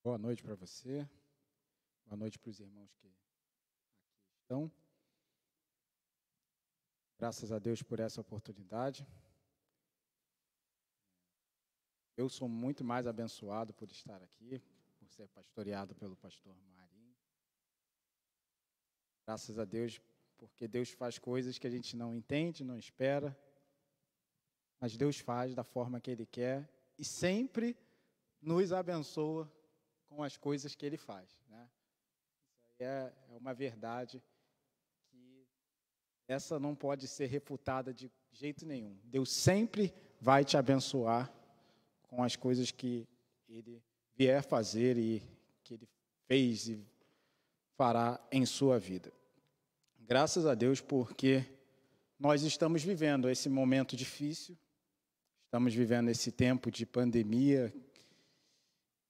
Boa noite para você, boa noite para os irmãos que aqui estão. Graças a Deus por essa oportunidade. Eu sou muito mais abençoado por estar aqui, por ser pastoreado pelo pastor Marinho. Graças a Deus, porque Deus faz coisas que a gente não entende, não espera, mas Deus faz da forma que Ele quer e sempre nos abençoa com as coisas que Ele faz, né? Isso aí é uma verdade que essa não pode ser refutada de jeito nenhum. Deus sempre vai te abençoar com as coisas que Ele vier fazer e que Ele fez e fará em sua vida. Graças a Deus, porque nós estamos vivendo esse momento difícil, estamos vivendo esse tempo de pandemia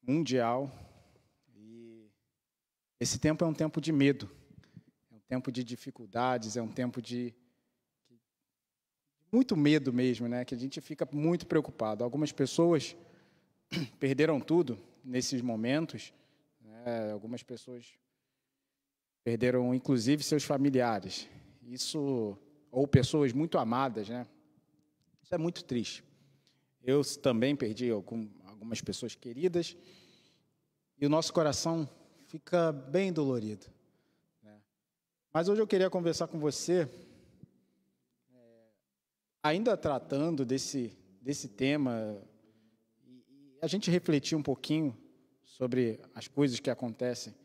mundial, e esse tempo é um tempo de medo, é um tempo de dificuldades, é um tempo de muito medo mesmo, né? Que a gente fica muito preocupado. Algumas pessoas perderam tudo nesses momentos, né? Algumas pessoas perderam, inclusive, seus familiares. Isso, ou pessoas muito amadas, né? Isso é muito triste. Eu também perdi algumas pessoas queridas e o nosso coração fica bem dolorido, né? Mas hoje eu queria conversar com você, ainda tratando desse tema, e a gente refletir um pouquinho sobre as coisas que acontecem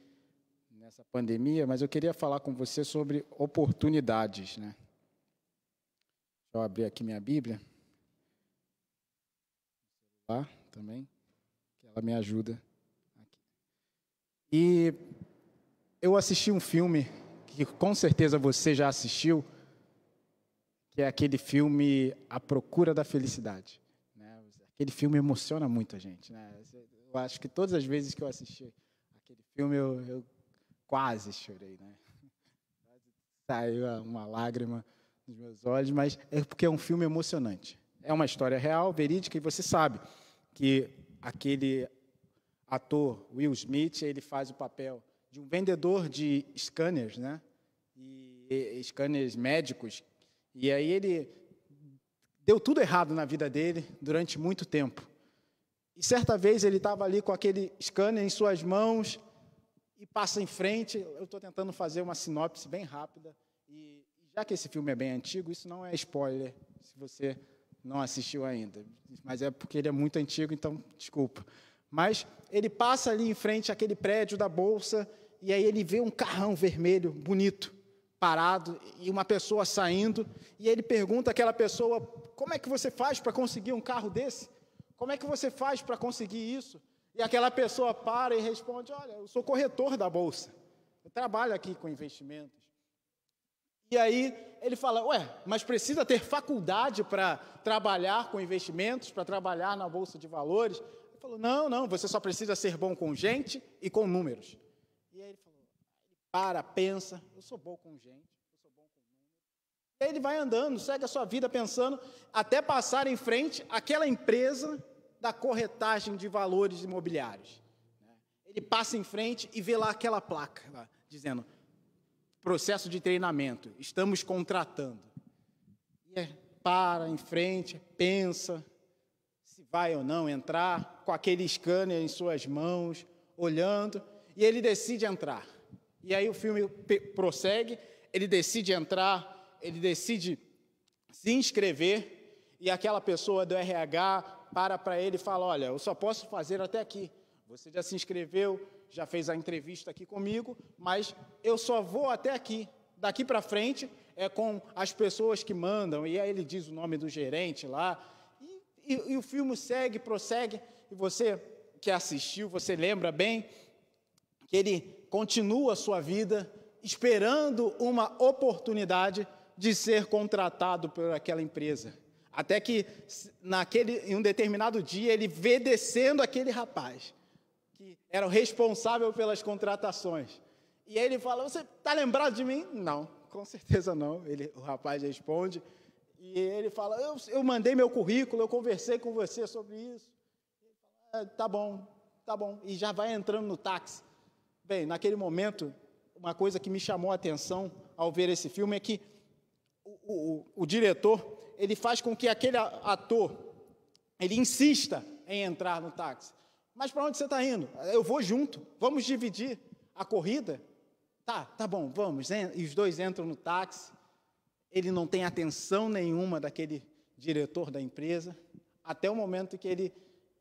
nessa pandemia, mas eu queria falar com você sobre oportunidades, né? Deixa eu abrir aqui minha Bíblia. Lá também, que ela me ajuda aqui. E eu assisti um filme que com certeza você já assistiu, que é aquele filme A Procura da Felicidade, né? Aquele filme emociona muito a gente, né? Eu acho que todas as vezes que eu assisti aquele filme, eu quase chorei, né? Saiu uma lágrima nos meus olhos, mas é porque é um filme emocionante. É uma história real, verídica, e você sabe que aquele ator, Will Smith, ele faz o papel de um vendedor de scanners, né? E scanners médicos. E aí ele deu tudo errado na vida dele durante muito tempo. E certa vez ele estava ali com aquele scanner em suas mãos e passa em frente. Eu estou tentando fazer uma sinopse bem rápida. E já que esse filme é bem antigo, isso não é spoiler, se você não assistiu ainda. Mas é porque ele é muito antigo, então desculpa. Mas ele passa ali em frente àquele prédio da Bolsa e aí ele vê um carrão vermelho bonito parado e uma pessoa saindo, e ele pergunta àquela pessoa: como é que você faz para conseguir um carro desse? Como é que você faz para conseguir isso? E aquela pessoa para e responde: olha, eu sou corretor da Bolsa, eu trabalho aqui com investimentos. E aí ele fala: ué, mas precisa ter faculdade para trabalhar com investimentos, para trabalhar na Bolsa de Valores? Ele falou: não, você só precisa ser bom com gente e com números. E aí ele falou, pensa, eu sou bom com gente, eu sou bom com números. E aí ele vai andando, segue a sua vida pensando, até passar em frente àquela empresa da corretagem de valores imobiliários. Ele passa em frente e vê lá aquela placa, lá, dizendo: processo de treinamento, estamos contratando. E para em frente, pensa se vai ou não entrar, com aquele scanner em suas mãos, olhando, e ele decide entrar. E aí o filme prossegue, ele decide entrar, ele decide se inscrever, e aquela pessoa do RH para ele e fala: olha, eu só posso fazer até aqui. Você já se inscreveu, já fez a entrevista aqui comigo, mas eu só vou até aqui. Daqui para frente é com as pessoas que mandam. E aí ele diz o nome do gerente lá. E o filme segue, prossegue. E você que assistiu, você lembra bem que ele continua a sua vida esperando uma oportunidade de ser contratado por aquela empresa. Até que em um determinado dia ele vê descendo aquele rapaz que era o responsável pelas contratações. E aí ele fala: você está lembrado de mim? Não, com certeza não. O rapaz responde, e ele fala: eu mandei meu currículo, eu conversei com você sobre isso. Ele fala: tá bom, tá bom. E já vai entrando no táxi. Bem, naquele momento, uma coisa que me chamou a atenção ao ver esse filme é que o diretor, ele faz com que aquele ator, ele insista em entrar no táxi. Mas para onde você está indo? Eu vou junto, vamos dividir a corrida? Tá bom, vamos. E os dois entram no táxi, ele não tem atenção nenhuma daquele diretor da empresa, até o momento que ele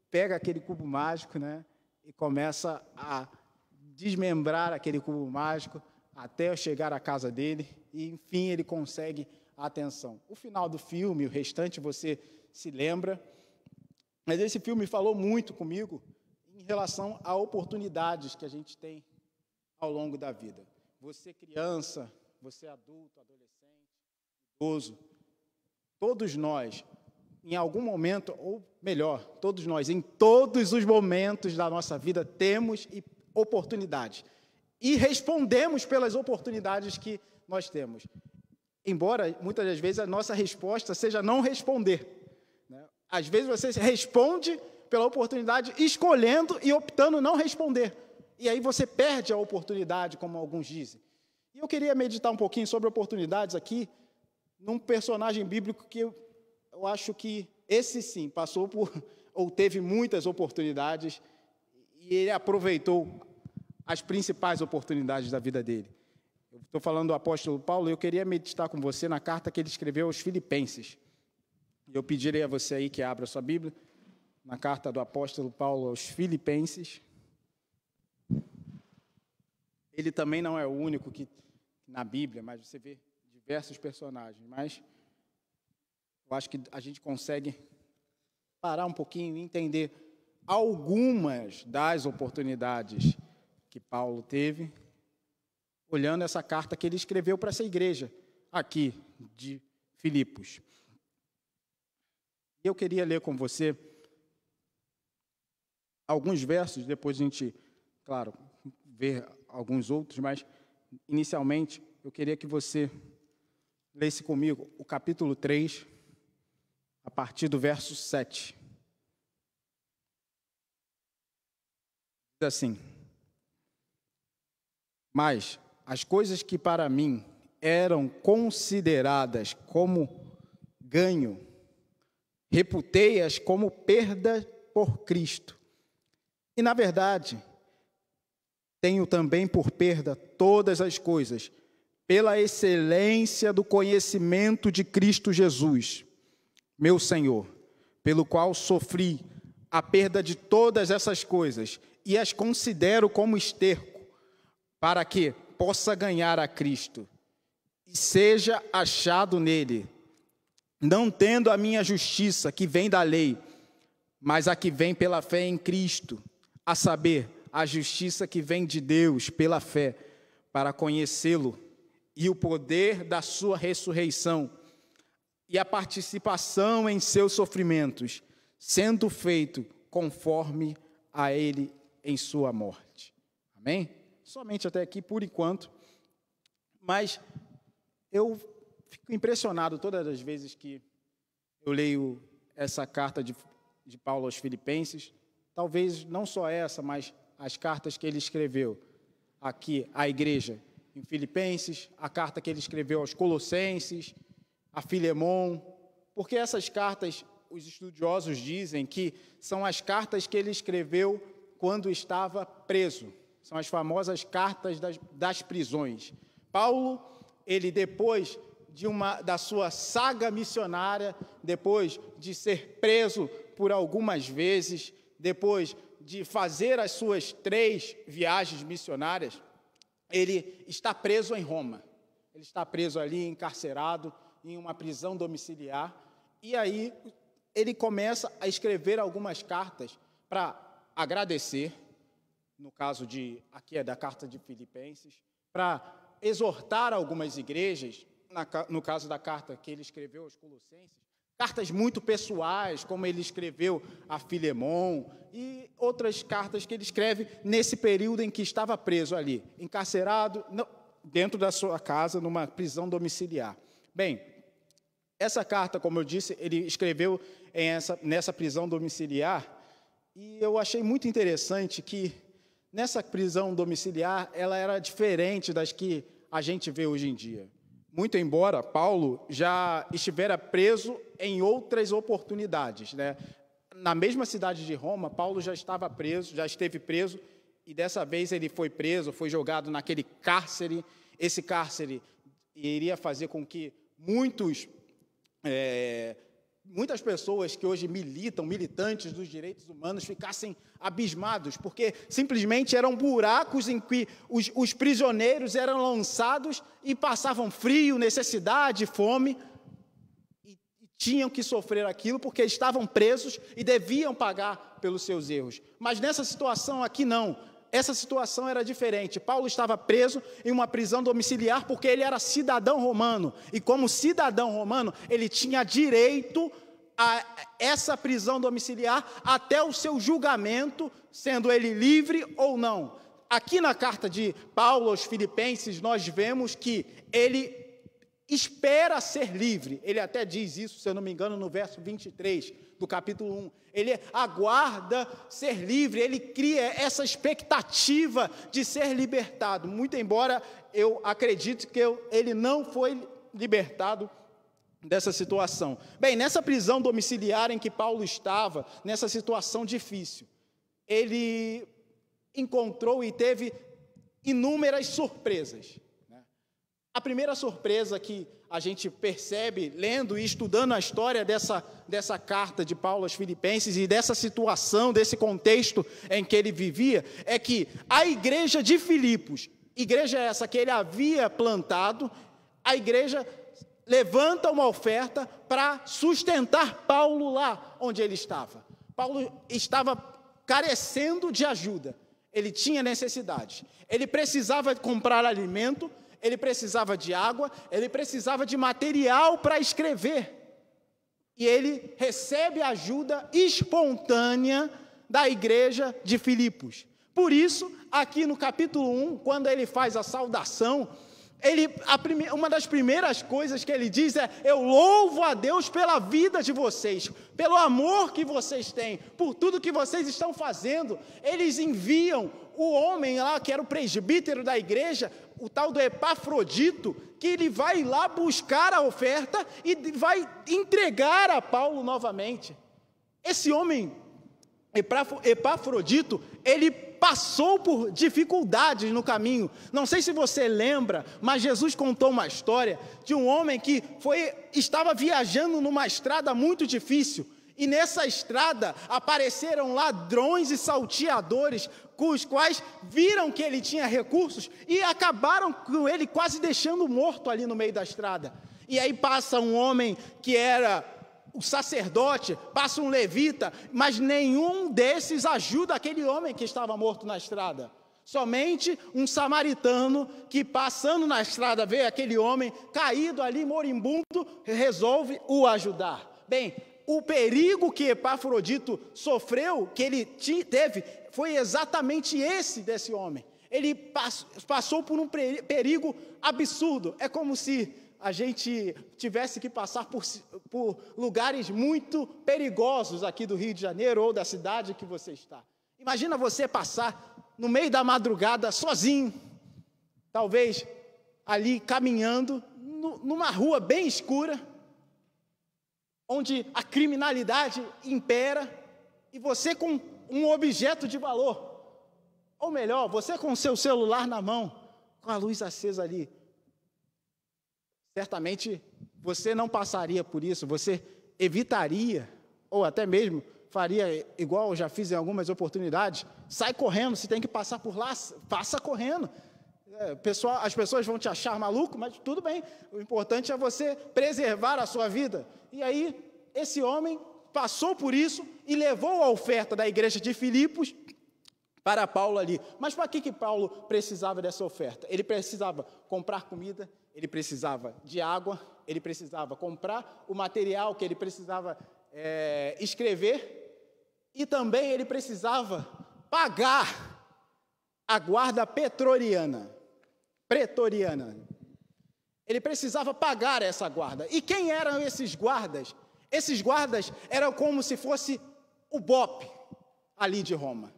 pega aquele cubo mágico, né, e começa a desmembrar aquele cubo mágico até chegar à casa dele, e enfim ele consegue a atenção. O final do filme, o restante você se lembra, mas esse filme falou muito comigo em relação a oportunidades que a gente tem ao longo da vida. Você criança, você adulto, adolescente, idoso, todos nós, em algum momento, ou melhor, todos nós, em todos os momentos da nossa vida, temos oportunidades. E respondemos pelas oportunidades que nós temos. Embora, muitas das vezes, a nossa resposta seja não responder. Né? Às vezes, você responde pela oportunidade, escolhendo e optando não responder. E aí você perde a oportunidade, como alguns dizem. E eu queria meditar um pouquinho sobre oportunidades aqui, num personagem bíblico que eu acho que esse sim passou por, ou teve muitas oportunidades, e ele aproveitou as principais oportunidades da vida dele. Eu estou falando do apóstolo Paulo, e eu queria meditar com você na carta que ele escreveu aos Filipenses. Eu pedirei a você aí que abra a sua Bíblia, na carta do apóstolo Paulo aos Filipenses. Ele também não é o único que na Bíblia, mas você vê diversos personagens, mas eu acho que a gente consegue parar um pouquinho e entender algumas das oportunidades que Paulo teve, olhando essa carta que ele escreveu para essa igreja aqui de Filipos. Eu queria ler com você alguns versos, depois a gente, claro, ver alguns outros, mas inicialmente eu queria que você lesse comigo o capítulo 3, a partir do verso 7. Diz assim: mas as coisas que para mim eram consideradas como ganho, reputei-as como perda por Cristo. E, na verdade, tenho também por perda todas as coisas, pela excelência do conhecimento de Cristo Jesus, meu Senhor, pelo qual sofri a perda de todas essas coisas e as considero como esterco, para que possa ganhar a Cristo e seja achado nele, não tendo a minha justiça que vem da lei, mas a que vem pela fé em Cristo, a saber, a justiça que vem de Deus pela fé, para conhecê-lo e o poder da sua ressurreição e a participação em seus sofrimentos, sendo feito conforme a ele em sua morte. Amém? Somente até aqui, por enquanto, mas eu fico impressionado todas as vezes que eu leio essa carta de Paulo aos Filipenses, talvez não só essa, mas as cartas que ele escreveu aqui à igreja em Filipenses, a carta que ele escreveu aos Colossenses, a Filemon, porque essas cartas, os estudiosos dizem que são as cartas que ele escreveu quando estava preso, são as famosas cartas das prisões. Paulo, ele depois da sua saga missionária, depois de ser preso por algumas vezes, depois de fazer as suas 3 viagens missionárias, ele está preso em Roma. Ele está preso ali, encarcerado, em uma prisão domiciliar. E aí ele começa a escrever algumas cartas para agradecer, no caso aqui é da carta de Filipenses, para exortar algumas igrejas, no caso da carta que ele escreveu aos Colossenses, cartas muito pessoais, como ele escreveu a Filemon, e outras cartas que ele escreve nesse período em que estava preso ali, encarcerado dentro da sua casa, numa prisão domiciliar. Bem, essa carta, como eu disse, ele escreveu nessa prisão domiciliar, E eu achei muito interessante que nessa prisão domiciliar, ela era diferente das que a gente vê hoje em dia. Muito embora Paulo já estivera preso em outras oportunidades, né? Na mesma cidade de Roma, Paulo já esteve preso, e dessa vez ele foi preso, foi jogado naquele cárcere. Esse cárcere iria fazer com que muitas pessoas que hoje militantes dos direitos humanos, ficassem abismados, porque simplesmente eram buracos em que os prisioneiros eram lançados e passavam frio, necessidade, fome, e tinham que sofrer aquilo porque estavam presos e deviam pagar pelos seus erros. Mas nessa situação aqui não. Essa situação era diferente. Paulo estava preso em uma prisão domiciliar porque ele era cidadão romano. E como cidadão romano, ele tinha direito a essa prisão domiciliar até o seu julgamento, sendo ele livre ou não. Aqui na carta de Paulo aos Filipenses, nós vemos que ele espera ser livre. Ele até diz isso, se eu não me engano, no verso 23 do capítulo 1. Ele aguarda ser livre, ele cria essa expectativa de ser libertado, muito embora eu acredite que ele não foi libertado dessa situação. Bem, nessa prisão domiciliar em que Paulo estava, nessa situação difícil, ele encontrou e teve inúmeras surpresas. A primeira surpresa que a gente percebe, lendo e estudando a história dessa carta de Paulo aos Filipenses e dessa situação, desse contexto em que ele vivia, é que a igreja de Filipos, igreja essa que ele havia plantado, a igreja levanta uma oferta para sustentar Paulo lá onde ele estava. Paulo estava carecendo de ajuda, ele tinha necessidade, ele precisava comprar alimento, ele precisava de água, ele precisava de material para escrever. E ele recebe ajuda espontânea da igreja de Filipos. Por isso, aqui no capítulo 1, quando ele faz a saudação, uma das primeiras coisas que ele diz é: eu louvo a Deus pela vida de vocês, pelo amor que vocês têm, por tudo que vocês estão fazendo. Eles enviam o homem lá, que era o presbítero da igreja, o tal do Epafrodito, que ele vai lá buscar a oferta e vai entregar a Paulo novamente. Esse homem, Epafrodito, ele passou por dificuldades no caminho. Não sei se você lembra, mas Jesus contou uma história de um homem que estava viajando numa estrada muito difícil, e nessa estrada apareceram ladrões e salteadores, com os quais viram que ele tinha recursos e acabaram com ele quase deixando morto ali no meio da estrada. E aí passa um homem que era o sacerdote, passa um levita, mas nenhum desses ajuda aquele homem que estava morto na estrada. Somente um samaritano que, passando na estrada, vê aquele homem caído ali, moribundo, resolve o ajudar. Bem, o perigo que Epafrodito sofreu, que ele teve, foi exatamente esse desse homem. Ele passou por um perigo absurdo. É como se a gente tivesse que passar por lugares muito perigosos aqui do Rio de Janeiro ou da cidade que você está. Imagina você passar no meio da madrugada sozinho, talvez ali caminhando numa rua bem escura, onde a criminalidade impera, e você com um objeto de valor, ou melhor, você com o seu celular na mão, com a luz acesa ali. Certamente você não passaria por isso, você evitaria, ou até mesmo faria igual eu já fiz em algumas oportunidades: sai correndo, se tem que passar por lá, passa correndo. As pessoas vão te achar maluco, mas tudo bem, o importante é você preservar a sua vida. E aí, esse homem passou por isso e levou a oferta da igreja de Filipos para Paulo ali. Mas para que Paulo precisava dessa oferta? Ele precisava comprar comida, ele precisava de água, ele precisava comprar o material que ele precisava escrever, e também ele precisava pagar a guarda pretoriana. Ele precisava pagar essa guarda. E quem eram esses guardas? Esses guardas eram como se fosse o BOPE, ali de Roma.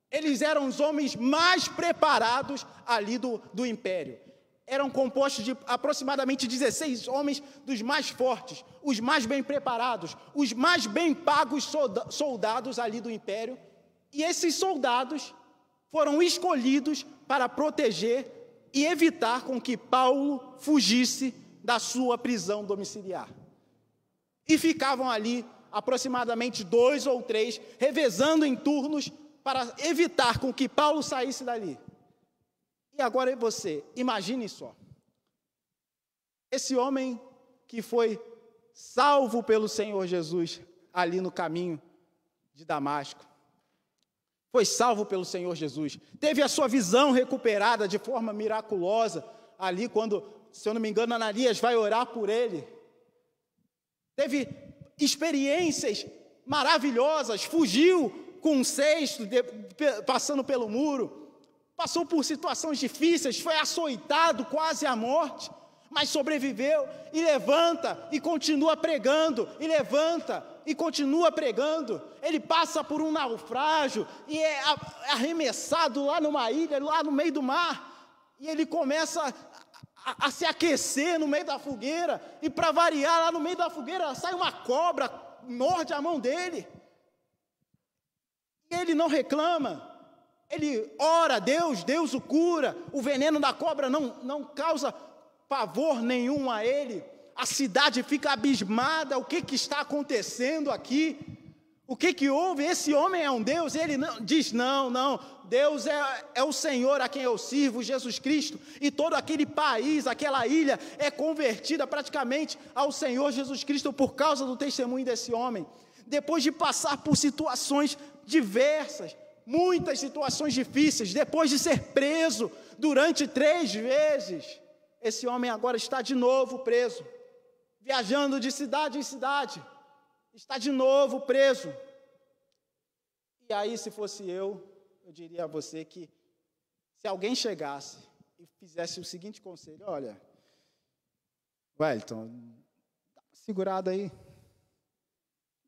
Eles eram os homens mais preparados ali do império. Eram compostos de aproximadamente 16 homens dos mais fortes, os mais bem preparados, os mais bem pagos soldados ali do império. E esses soldados foram escolhidos para proteger e evitar com que Paulo fugisse da sua prisão domiciliar. E ficavam ali aproximadamente 2 ou 3, revezando em turnos para evitar com que Paulo saísse dali. E agora você, imagine só, esse homem que foi salvo pelo Senhor Jesus ali no caminho de Damasco, foi salvo pelo Senhor Jesus, teve a sua visão recuperada de forma miraculosa, ali quando, se eu não me engano, Ananias vai orar por ele, teve experiências maravilhosas, fugiu com um cesto, passando pelo muro, passou por situações difíceis, foi açoitado quase à morte, mas sobreviveu, e levanta e continua pregando, e levanta e continua pregando. Ele passa por um naufrágio e é arremessado lá numa ilha, lá no meio do mar, e ele começa a se aquecer no meio da fogueira, e para variar, lá no meio da fogueira sai uma cobra, morde a mão dele, e ele não reclama. Ele ora a Deus, Deus o cura, o veneno da cobra não causa pavor nenhum a ele, a cidade fica abismada, o que está acontecendo aqui? O que houve? Esse homem é um Deus? Ele diz, não, Deus é o Senhor a quem eu sirvo, Jesus Cristo, e todo aquele país, aquela ilha é convertida praticamente ao Senhor Jesus Cristo por causa do testemunho desse homem. Depois de passar por situações diversas, muitas situações difíceis, depois de ser preso durante 3 vezes, esse homem agora está de novo preso, viajando de cidade em cidade, está de novo preso. E aí, se fosse eu diria a você que se alguém chegasse e fizesse o seguinte conselho, olha, Wellington, dá uma segurada aí,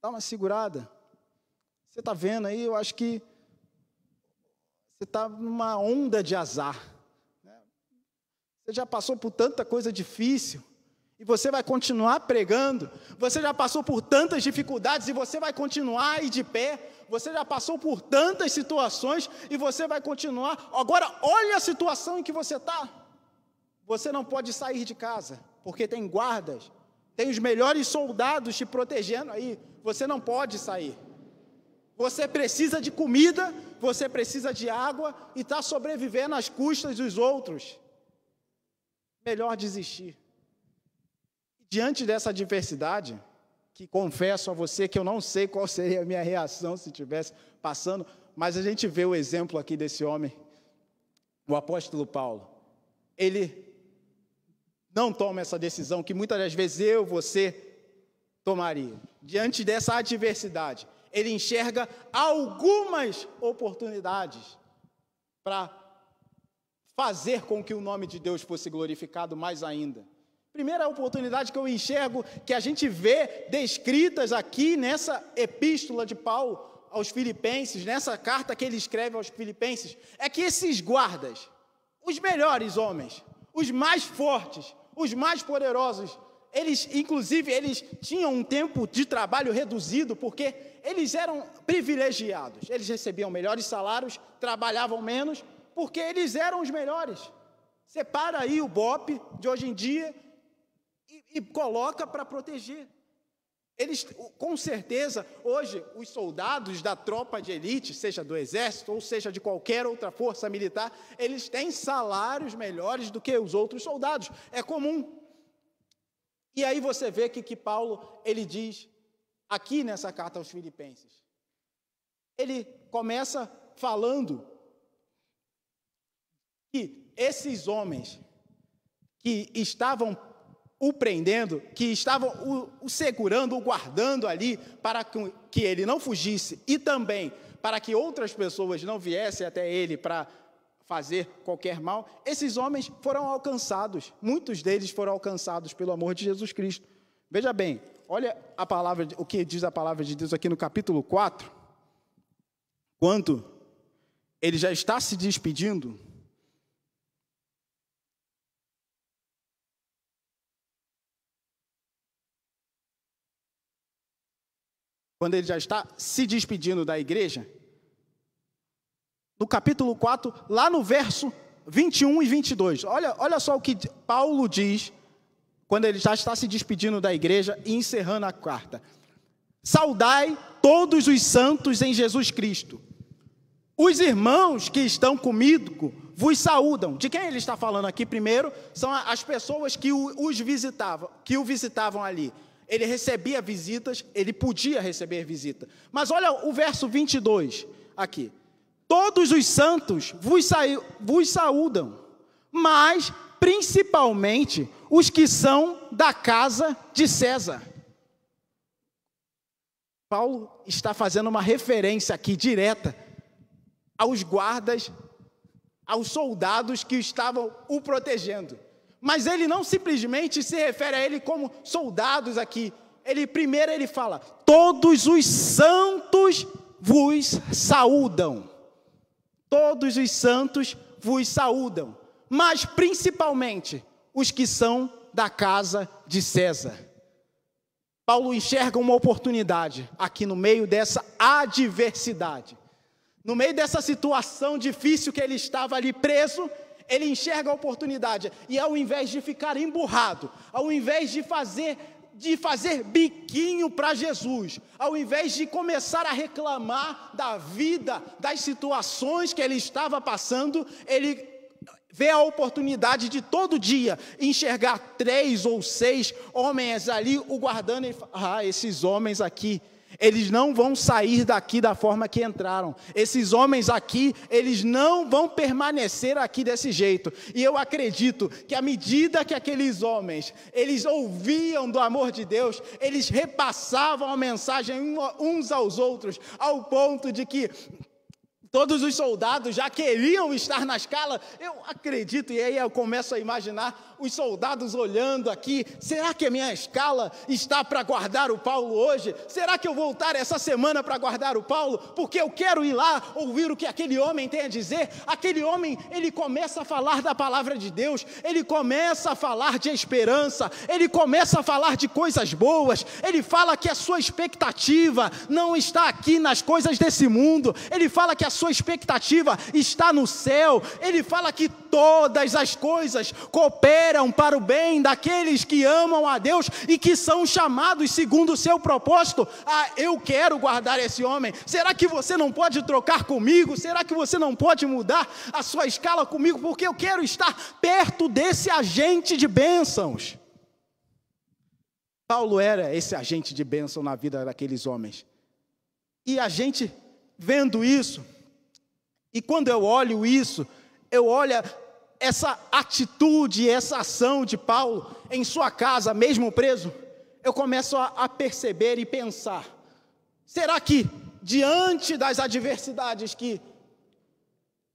dá uma segurada, você está vendo aí, eu acho que você está numa onda de azar, né? Você já passou por tanta coisa difícil, e você vai continuar pregando, você já passou por tantas dificuldades, e você vai continuar aí de pé, você já passou por tantas situações, e você vai continuar, agora olha a situação em que você está, você não pode sair de casa, porque tem guardas, tem os melhores soldados te protegendo aí, você não pode sair, você precisa de comida, você precisa de água, e está sobrevivendo às custas dos outros, melhor desistir. Diante dessa adversidade, que confesso a você que eu não sei qual seria a minha reação se estivesse passando, mas a gente vê o exemplo aqui desse homem, o apóstolo Paulo. Ele não toma essa decisão que muitas das vezes você tomaria. Diante dessa adversidade, ele enxerga algumas oportunidades para fazer com que o nome de Deus fosse glorificado mais ainda. Primeira oportunidade que eu enxergo, que a gente vê descritas aqui nessa epístola de Paulo aos Filipenses, nessa carta que ele escreve aos Filipenses, é que esses guardas, os melhores homens, os mais fortes, os mais poderosos, eles tinham um tempo de trabalho reduzido, porque eles eram privilegiados, eles recebiam melhores salários, trabalhavam menos, porque eles eram os melhores. Separa aí o BOPE de hoje em dia e coloca para proteger. Eles, com certeza, hoje, os soldados da tropa de elite, seja do exército ou seja de qualquer outra força militar, eles têm salários melhores do que os outros soldados, é comum. E aí você vê que Paulo, ele diz, aqui nessa carta aos Filipenses, ele começa falando que esses homens que estavam o prendendo, que estavam o segurando, o guardando ali, para que ele não fugisse, e também para que outras pessoas não viessem até ele para fazer qualquer mal, esses homens foram alcançados, muitos deles foram alcançados pelo amor de Jesus Cristo. Veja bem, olha a palavra, o que diz a palavra de Deus aqui no capítulo 4, quando ele já está se despedindo, da igreja, no capítulo 4, lá no verso 21 e 22, olha só o que Paulo diz, quando ele já está se despedindo da igreja e encerrando a carta. Saudai todos os santos em Jesus Cristo. Os irmãos que estão comigo vos saúdam. De quem ele está falando aqui primeiro? São as pessoas que o visitavam ali. Ele recebia visitas, ele podia receber visita. Mas olha o verso 22 aqui. Todos os santos vos saúdam, mas principalmente os que são da casa de César. Paulo está fazendo uma referência aqui direta aos guardas, aos soldados que estavam o protegendo. Mas ele não simplesmente se refere a ele como soldados aqui. Primeiro ele fala, todos os santos vos saúdam. Todos os santos vos saúdam. Mas principalmente os que são da casa de César. Paulo enxerga uma oportunidade aqui no meio dessa adversidade. No meio dessa situação difícil que ele estava ali preso, ele enxerga a oportunidade. E ao invés de ficar emburrado, ao invés de fazer biquinho para Jesus, ao invés de começar a reclamar da vida, das situações que ele estava passando, ele vê a oportunidade de todo dia enxergar 3 ou 6 homens ali o guardando e fala, esses homens aqui, eles não vão sair daqui da forma que entraram. Esses homens aqui, eles não vão permanecer aqui desse jeito. E eu acredito que à medida que aqueles homens, eles ouviam do amor de Deus, eles repassavam a mensagem uns aos outros, ao ponto de que todos os soldados já queriam estar na escala. Eu acredito, e aí eu começo a imaginar os soldados olhando aqui, será que a minha escala está para guardar o Paulo hoje? Será que eu vou voltar essa semana para guardar o Paulo? Porque eu quero ir lá ouvir o que aquele homem tem a dizer. Aquele homem, ele começa a falar da palavra de Deus, ele começa a falar de esperança, ele começa a falar de coisas boas, ele fala que a sua expectativa não está aqui nas coisas desse mundo, ele fala que a sua expectativa está no céu, ele fala que todas as coisas cooperam para o bem daqueles que amam a Deus e que são chamados segundo o seu propósito. Eu quero guardar esse homem. Será que você não pode trocar comigo? Será que você não pode mudar a sua escala comigo? Porque eu quero estar perto desse agente de bênçãos. Paulo era esse agente de bênção na vida daqueles homens. E a gente vendo isso, e quando eu olho isso, eu olho essa atitude, essa ação de Paulo em sua casa, mesmo preso, eu começo a perceber e pensar, será que diante das adversidades que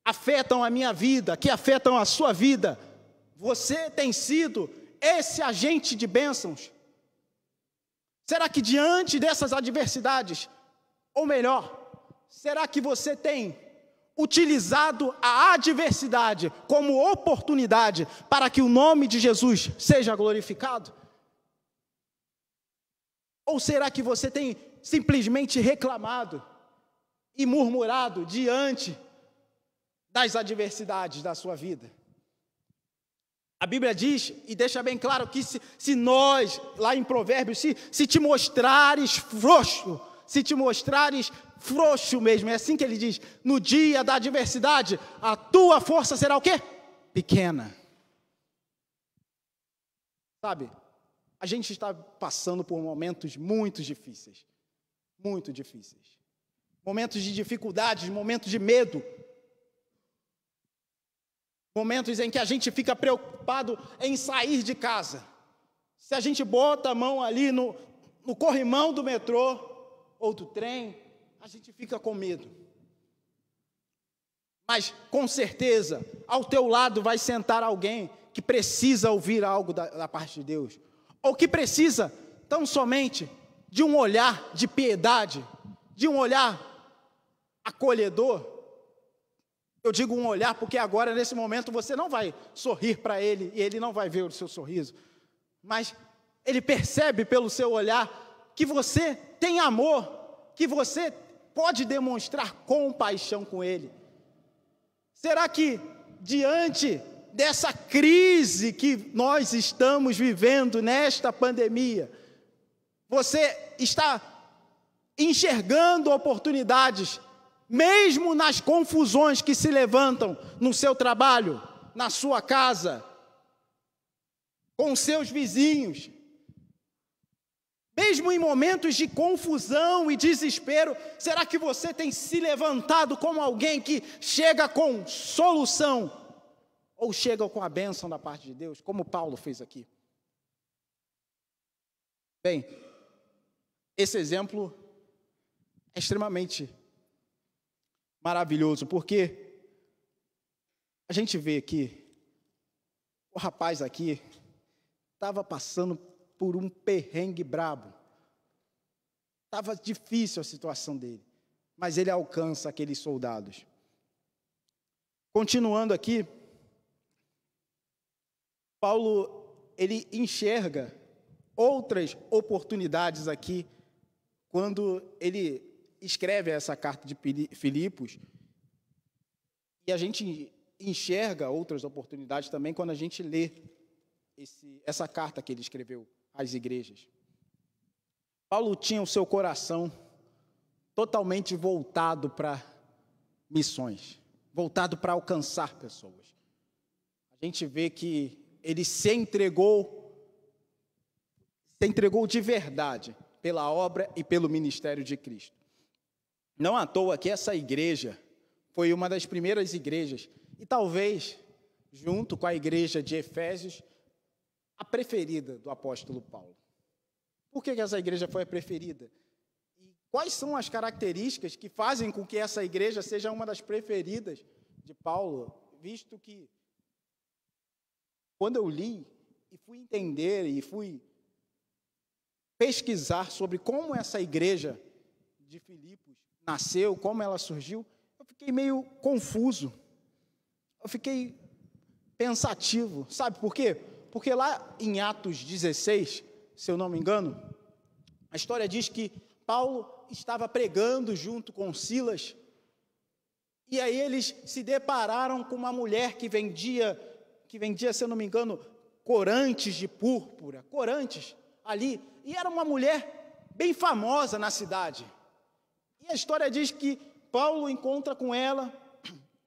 afetam a minha vida, que afetam a sua vida, você tem sido esse agente de bênçãos? Será que diante dessas adversidades, ou melhor, será que você tem utilizado a adversidade como oportunidade para que o nome de Jesus seja glorificado? Ou será que você tem simplesmente reclamado e murmurado diante das adversidades da sua vida? A Bíblia diz, e deixa bem claro, que se nós, lá em Provérbios, se te mostrares frouxo mesmo, é assim que ele diz, no dia da adversidade, a tua força será o quê? Pequena. Sabe, a gente está passando por momentos muito difíceis, momentos de dificuldades, momentos de medo, momentos em que a gente fica preocupado em sair de casa. Se a gente bota a mão ali no corrimão do metrô ou do trem, a gente fica com medo. Mas, com certeza, ao teu lado vai sentar alguém que precisa ouvir algo da parte de Deus, ou que precisa, tão somente, de um olhar de piedade, de um olhar acolhedor. Eu digo um olhar porque agora, nesse momento, você não vai sorrir para ele e ele não vai ver o seu sorriso. Mas ele percebe pelo seu olhar que você tem amor, que você pode demonstrar compaixão com ele. Será que, diante dessa crise que nós estamos vivendo nesta pandemia, você está enxergando oportunidades, mesmo nas confusões que se levantam no seu trabalho, na sua casa, com seus vizinhos? Mesmo em momentos de confusão e desespero, será que você tem se levantado como alguém que chega com solução? Ou chega com a bênção da parte de Deus, como Paulo fez aqui? Bem, esse exemplo é extremamente maravilhoso, porque a gente vê que o rapaz aqui estava passando por um perrengue brabo. Estava difícil a situação dele, mas ele alcança aqueles soldados. Continuando aqui, Paulo, ele enxerga outras oportunidades aqui, quando ele escreve essa carta de Filipos, e a gente enxerga outras oportunidades também quando a gente lê essa carta que ele escreveu às igrejas. Paulo tinha o seu coração totalmente voltado para missões, voltado para alcançar pessoas. A gente vê que ele se entregou de verdade pela obra e pelo ministério de Cristo. Não à toa que essa igreja foi uma das primeiras igrejas, e talvez, junto com a igreja de Efésios, a preferida do apóstolo Paulo. Por que essa igreja foi a preferida? E quais são as características que fazem com que essa igreja seja uma das preferidas de Paulo? Visto que, quando eu li e fui entender e fui pesquisar sobre como essa igreja de Filipos nasceu, como ela surgiu, eu fiquei meio confuso. Eu fiquei pensativo. Sabe por quê? Porque lá em Atos 16, se eu não me engano, a história diz que Paulo estava pregando junto com Silas, e aí eles se depararam com uma mulher que vendia, se eu não me engano, corantes de púrpura, corantes ali, e era uma mulher bem famosa na cidade. E a história diz que Paulo encontra com ela,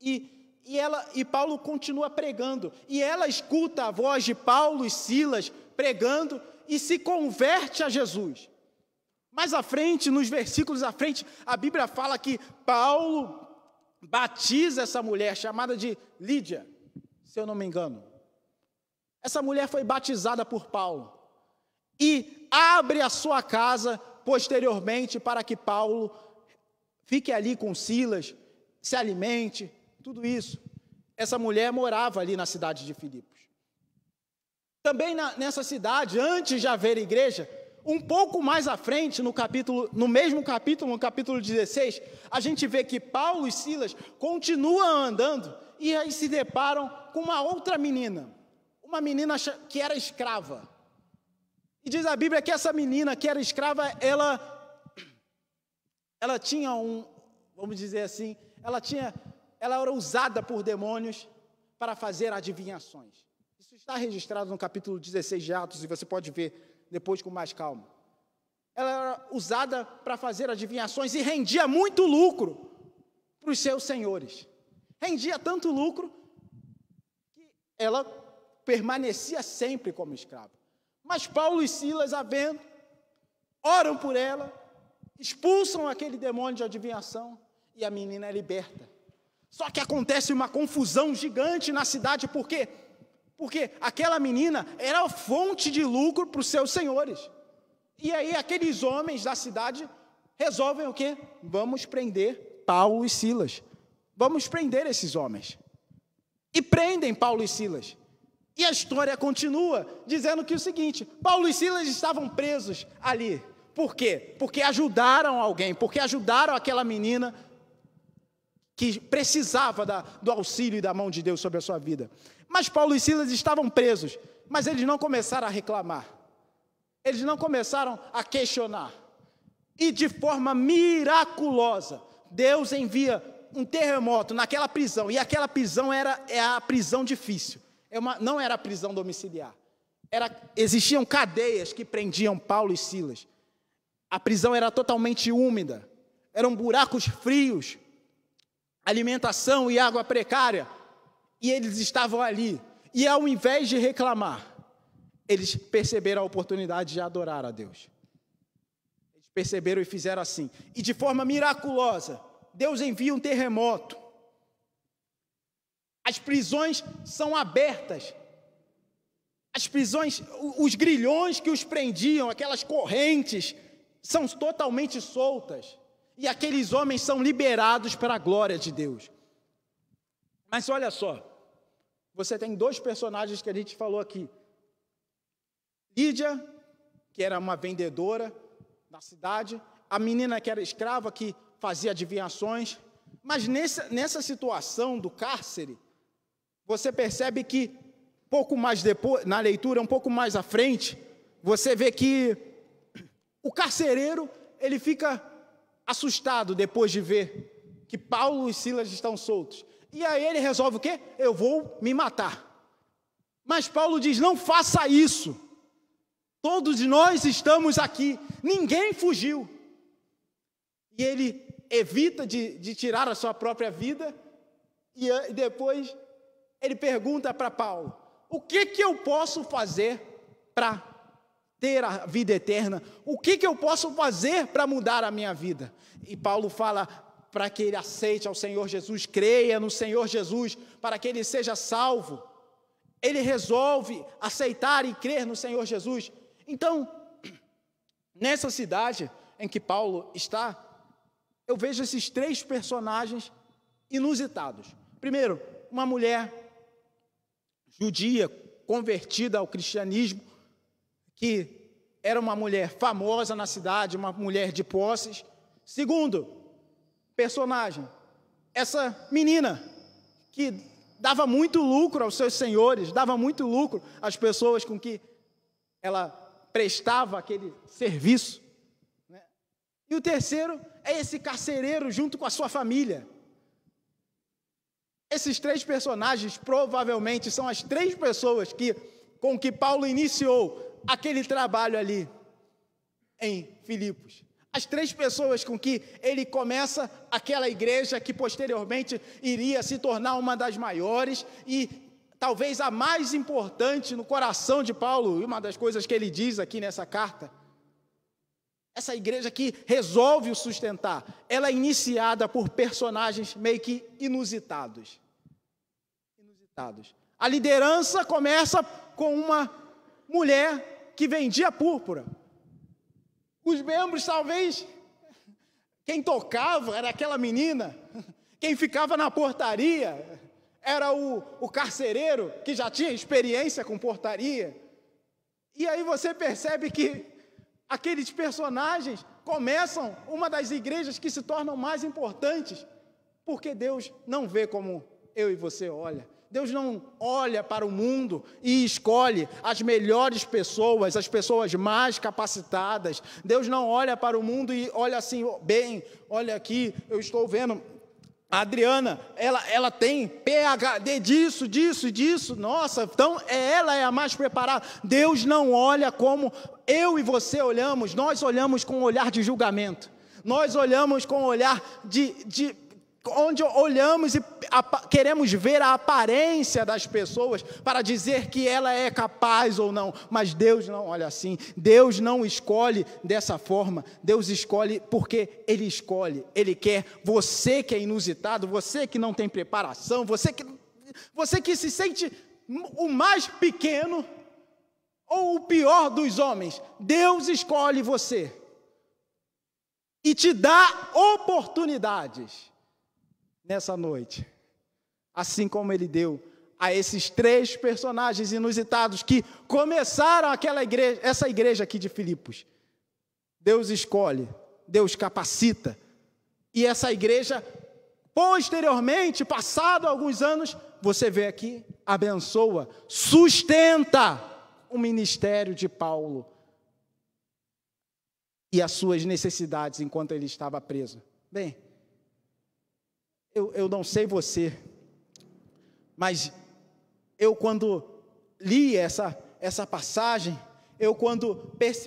e Paulo continua pregando, e ela escuta a voz de Paulo e Silas pregando, e se converte a Jesus. Mais à frente, nos versículos à frente, a Bíblia fala que Paulo batiza essa mulher, chamada de Lídia, se eu não me engano. Essa mulher foi batizada por Paulo, e abre a sua casa posteriormente para que Paulo fique ali com Silas, se alimente, tudo isso. Essa mulher morava ali na cidade de Filipos. Também nessa cidade, antes de haver igreja, um pouco mais à frente, no mesmo capítulo, no capítulo 16, a gente vê que Paulo e Silas continuam andando e aí se deparam com uma outra menina, uma menina que era escrava. E diz a Bíblia que essa menina que era escrava, ela tinha vamos dizer assim, ela era usada por demônios para fazer adivinhações. Isso está registrado no capítulo 16 de Atos, e você pode ver depois com mais calma. Ela era usada para fazer adivinhações e rendia muito lucro para os seus senhores. Rendia tanto lucro que ela permanecia sempre como escrava. Mas Paulo e Silas, a vendo, oram por ela, expulsam aquele demônio de adivinhação e a menina é liberta. Só que acontece uma confusão gigante na cidade, por quê? Porque aquela menina era a fonte de lucro para os seus senhores. E aí aqueles homens da cidade resolvem o quê? Vamos prender Paulo e Silas. Vamos prender esses homens. E prendem Paulo e Silas. E a história continua dizendo que o seguinte: Paulo e Silas estavam presos ali. Por quê? Porque ajudaram alguém, porque ajudaram aquela menina que precisava do auxílio e da mão de Deus sobre a sua vida. Mas Paulo e Silas estavam presos, mas eles não começaram a reclamar. Eles não começaram a questionar. E de forma miraculosa, Deus envia um terremoto naquela prisão, e aquela prisão é a prisão difícil, não era a prisão domiciliar, existiam cadeias que prendiam Paulo e Silas, a prisão era totalmente úmida, eram buracos frios, alimentação e água precária, e eles estavam ali, e ao invés de reclamar, eles perceberam a oportunidade de adorar a Deus, eles perceberam e fizeram assim, e de forma miraculosa, Deus envia um terremoto, as prisões são abertas, as prisões, os grilhões que os prendiam, aquelas correntes, são totalmente soltas, e aqueles homens são liberados para a glória de Deus. Mas olha só, você tem dois personagens que a gente falou aqui, Lídia, que era uma vendedora na cidade, a menina que era escrava, que fazia adivinhações, mas nessa situação do cárcere, você percebe que, pouco mais depois, na leitura, um pouco mais à frente, você vê que o carcereiro, ele fica assustado depois de ver que Paulo e Silas estão soltos, e aí ele resolve o quê? Eu vou me matar. Mas Paulo diz, não faça isso, todos nós estamos aqui, ninguém fugiu. E ele evita de tirar a sua própria vida, e depois ele pergunta para Paulo, o que eu posso fazer para ter a vida eterna? O que eu posso fazer para mudar a minha vida? E Paulo fala para que ele aceite ao Senhor Jesus, creia no Senhor Jesus, para que ele seja salvo. Ele resolve aceitar e crer no Senhor Jesus. Então, nessa cidade em que Paulo está, eu vejo esses três personagens inusitados. Primeiro, uma mulher judia, convertida ao cristianismo, que era uma mulher famosa na cidade, uma mulher de posses. Segundo personagem, essa menina, que dava muito lucro aos seus senhores, dava muito lucro às pessoas com que ela prestava aquele serviço. E o terceiro é esse carcereiro junto com a sua família. Esses três personagens provavelmente são as três pessoas com que Paulo iniciou aquele trabalho ali em Filipos. As três pessoas com que ele começa aquela igreja que posteriormente iria se tornar uma das maiores e talvez a mais importante no coração de Paulo, e uma das coisas que ele diz aqui nessa carta. Essa igreja que resolve o sustentar, ela é iniciada por personagens meio que inusitados. A liderança começa com uma mulher que vendia púrpura. Os membros, talvez, quem tocava era aquela menina, quem ficava na portaria era o carcereiro, que já tinha experiência com portaria. E aí você percebe que aqueles personagens começam uma das igrejas que se tornam mais importantes, porque Deus não vê como eu e você olha. Deus não olha para o mundo e escolhe as melhores pessoas, as pessoas mais capacitadas. Deus não olha para o mundo e olha assim, bem, olha aqui, eu estou vendo a Adriana, ela tem PhD disso, nossa, então ela é a mais preparada. Deus não olha como eu e você olhamos, nós olhamos com um olhar de julgamento, nós olhamos com um olhar onde olhamos e queremos ver a aparência das pessoas para dizer que ela é capaz ou não, mas Deus não olha assim, Deus não escolhe dessa forma, Deus escolhe porque Ele quer você que é inusitado, você que não tem preparação, você que se sente o mais pequeno ou o pior dos homens, Deus escolhe você e te dá oportunidades nessa noite, assim como Ele deu a esses três personagens inusitados que começaram essa igreja aqui de Filipos. Deus escolhe, Deus capacita, e essa igreja Posteriormente, passado alguns anos, você vê aqui, abençoa, sustenta o ministério de Paulo e as suas necessidades enquanto ele estava preso. Bem, eu não sei você, mas eu quando li essa passagem, eu quando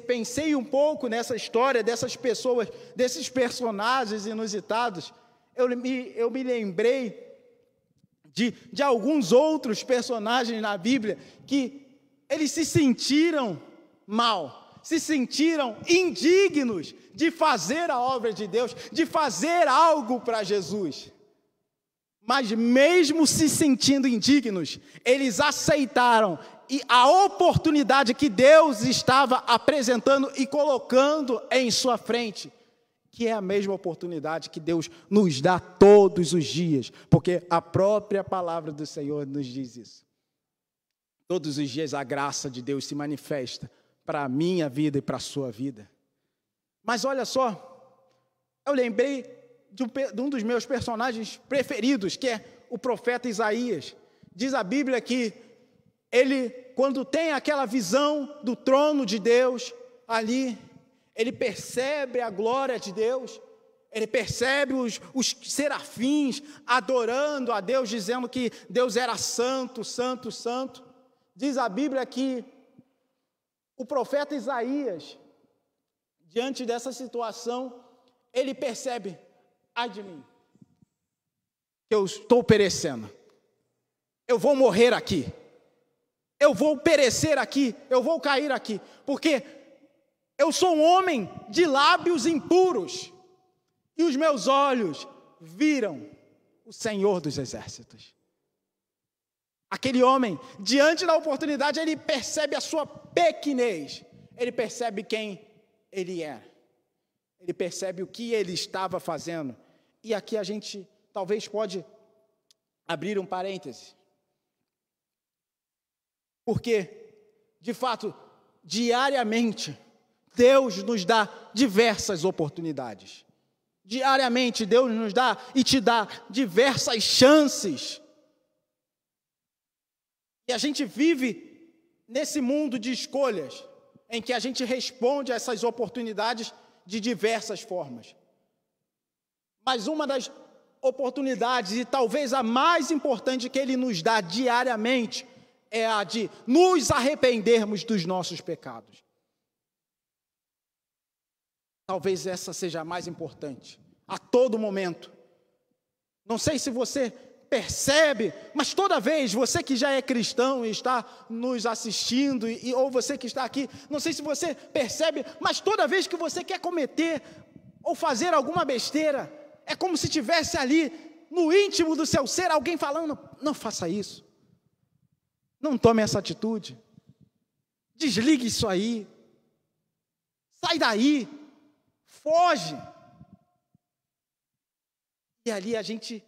pensei um pouco nessa história dessas pessoas, desses personagens inusitados, eu me lembrei de alguns outros personagens na Bíblia que eles se sentiram mal, se sentiram indignos de fazer a obra de Deus, de fazer algo para Jesus. Mas mesmo se sentindo indignos, eles aceitaram a oportunidade que Deus estava apresentando e colocando em sua frente, que é a mesma oportunidade que Deus nos dá todos os dias, porque a própria palavra do Senhor nos diz isso. Todos os dias a graça de Deus se manifesta para a minha vida e para a sua vida. Mas olha só, eu lembrei de um dos meus personagens preferidos, que é o profeta Isaías. Diz a Bíblia que ele, quando tem aquela visão do trono de Deus ali, ele percebe a glória de Deus, ele percebe os serafins adorando a Deus, dizendo que Deus era santo, santo, santo. Diz a Bíblia que o profeta Isaías, diante dessa situação, ele percebe: ai de mim, que eu estou perecendo, eu vou morrer aqui, eu vou perecer aqui, eu vou cair aqui, porque eu sou um homem de lábios impuros, e os meus olhos viram o Senhor dos Exércitos. Aquele homem, diante da oportunidade, ele percebe a sua pequenez, ele percebe quem ele é, ele percebe o que ele estava fazendo. E aqui a gente talvez pode abrir um parêntese, porque, de fato, diariamente, Deus nos dá diversas oportunidades. Diariamente, Deus nos dá e te dá diversas chances. E a gente vive nesse mundo de escolhas, em que a gente responde a essas oportunidades de diversas formas. Mas uma das oportunidades, e talvez a mais importante que Ele nos dá diariamente, é a de nos arrependermos dos nossos pecados. Talvez essa seja a mais importante, a todo momento. Não sei se você percebe, mas toda vez, você que já é cristão e está nos assistindo, ou você que está aqui, não sei se você percebe, mas toda vez que você quer cometer ou fazer alguma besteira, é como se tivesse ali, no íntimo do seu ser, alguém falando: não faça isso, não tome essa atitude, desligue isso aí, sai daí, foge. E ali a gente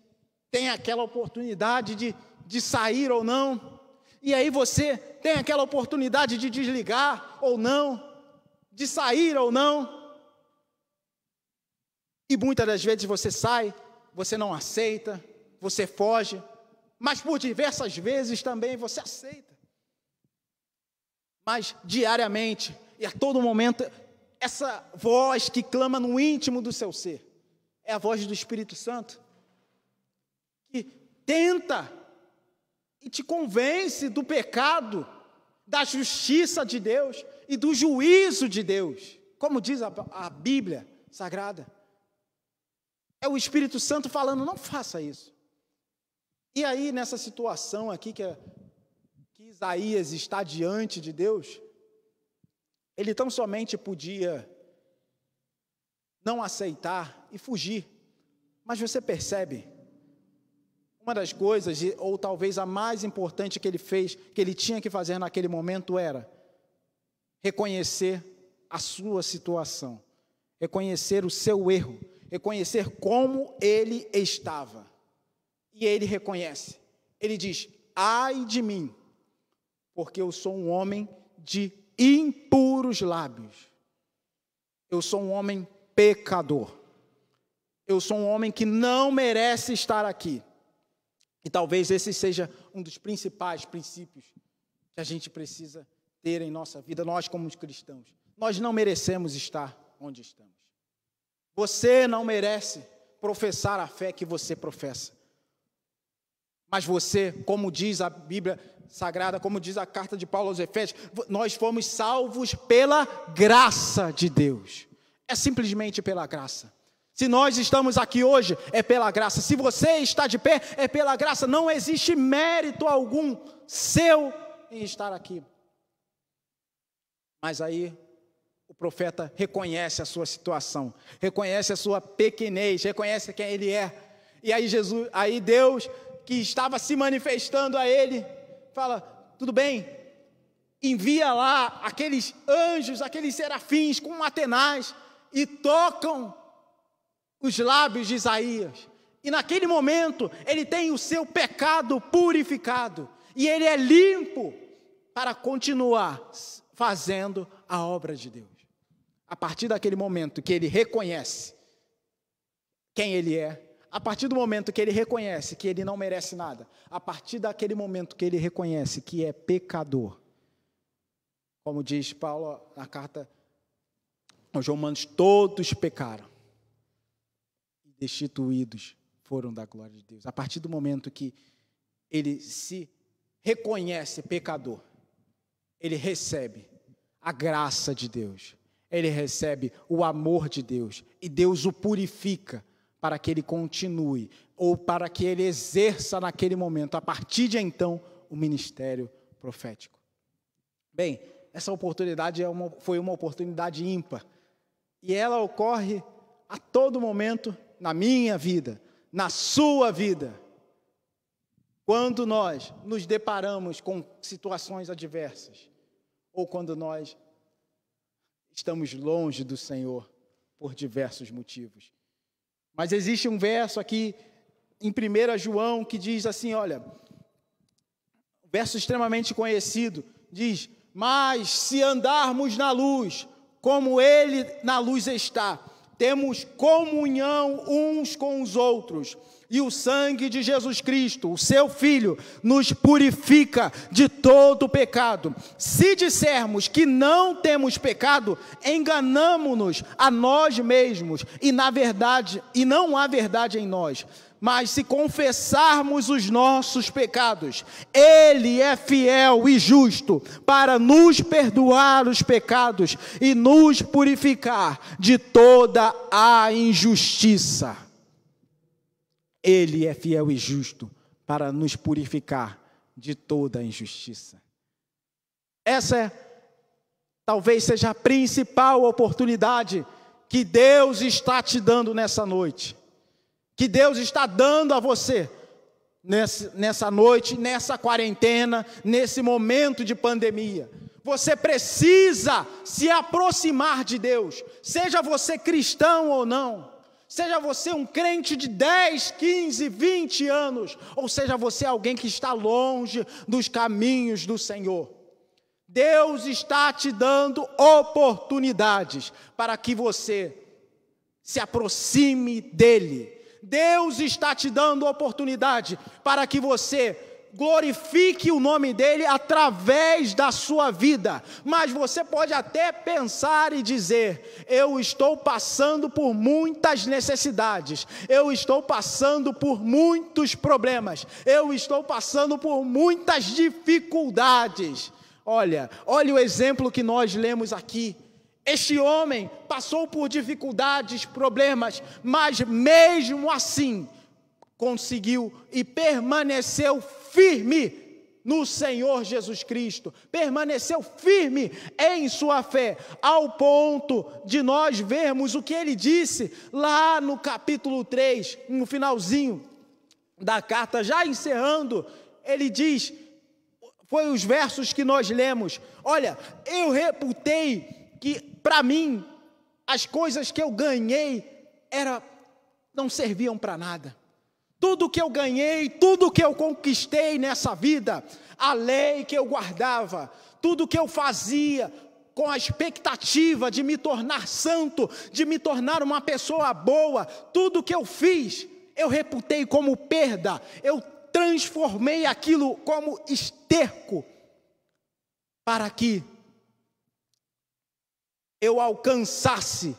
tem aquela oportunidade de sair ou não, e aí você tem aquela oportunidade de desligar ou não, de sair ou não, e muitas das vezes você sai, você não aceita, você foge, mas por diversas vezes também você aceita. Mas diariamente e a todo momento, essa voz que clama no íntimo do seu ser, é a voz do Espírito Santo, que tenta e te convence do pecado, da justiça de Deus e do juízo de Deus, como diz a Bíblia Sagrada. É o Espírito Santo falando: não faça isso. E aí, nessa situação aqui que Isaías está diante de Deus, ele tão somente podia não aceitar e fugir. Mas você percebe, uma das coisas, ou talvez a mais importante que ele fez, que ele tinha que fazer naquele momento, era reconhecer a sua situação, reconhecer o seu erro, reconhecer como ele estava. E ele reconhece, ele diz: ai de mim, porque eu sou um homem de impuros lábios, eu sou um homem pecador. eu sou um homem que não merece estar aqui. E talvez esse seja um dos principais princípios que a gente precisa ter em nossa vida, nós como cristãos. Nós não merecemos estar onde estamos. Você não merece professar a fé que você professa. Mas você, como diz a Bíblia Sagrada, como diz a carta de Paulo aos Efésios, nós fomos salvos pela graça de Deus. É simplesmente pela graça. Se nós estamos aqui hoje, é pela graça. Se você está de pé, é pela graça. Não existe mérito algum seu em estar aqui. Mas aí o profeta reconhece a sua situação, reconhece a sua pequenez, reconhece quem ele é. E aí Deus, que estava se manifestando a ele, fala: tudo bem, envia lá aqueles anjos, aqueles serafins com Atenaz e tocam os lábios de Isaías. E naquele momento ele tem o seu pecado purificado e ele é limpo para continuar fazendo a obra de Deus. A partir daquele momento que ele reconhece quem ele é, a partir do momento que ele reconhece que ele não merece nada, a partir daquele momento que ele reconhece que é pecador, como diz Paulo na carta aos Romanos, todos pecaram e destituídos foram da glória de Deus. A partir do momento que ele se reconhece pecador, ele recebe a graça de Deus, ele recebe o amor de Deus, e Deus o purifica para que ele continue, ou para que ele exerça naquele momento, a partir de então, o ministério profético. Bem, essa oportunidade foi uma oportunidade ímpar, e ela ocorre a todo momento na minha vida, na sua vida, quando nós nos deparamos com situações adversas, ou quando nós estamos longe do Senhor por diversos motivos. Mas existe um verso aqui em 1 João que diz assim, olha, um verso extremamente conhecido, diz: mas se andarmos na luz, como Ele na luz está, temos comunhão uns com os outros, e o sangue de Jesus Cristo, o seu Filho, nos purifica de todo pecado. Se dissermos que não temos pecado, enganamo-nos a nós mesmos, e não há verdade em nós. Mas se confessarmos os nossos pecados, Ele é fiel e justo para nos perdoar os pecados e nos purificar de toda a injustiça. Ele é fiel e justo para nos purificar de toda a injustiça. Essa talvez seja a principal oportunidade que Deus está te dando nessa noite. Que Deus está dando a você nessa noite, nessa quarentena, nesse momento de pandemia. Você precisa se aproximar de Deus, seja você cristão ou não. Seja você um crente de 10, 15, 20 anos, ou seja você alguém que está longe dos caminhos do Senhor. Deus está te dando oportunidades para que você se aproxime dEle. Deus está te dando oportunidade para que você glorifique o nome dEle através da sua vida. Mas você pode até pensar e dizer: eu estou passando por muitas necessidades, eu estou passando por muitos problemas, eu estou passando por muitas dificuldades. Olha o exemplo que nós lemos aqui. Este homem passou por dificuldades, problemas, mas mesmo assim conseguiu e permaneceu firme no Senhor Jesus Cristo, permaneceu firme em sua fé, ao ponto de nós vermos o que ele disse lá no capítulo 3, no finalzinho da carta, já encerrando, ele diz, foi os versos que nós lemos: olha, eu reputei que para mim as coisas que eu ganhei não serviam para nada. Tudo que eu ganhei, tudo que eu conquistei nessa vida, a lei que eu guardava, tudo que eu fazia, com a expectativa de me tornar santo, de me tornar uma pessoa boa. Tudo que eu fiz, eu reputei como perda, eu transformei aquilo como esterco, para que eu alcançasse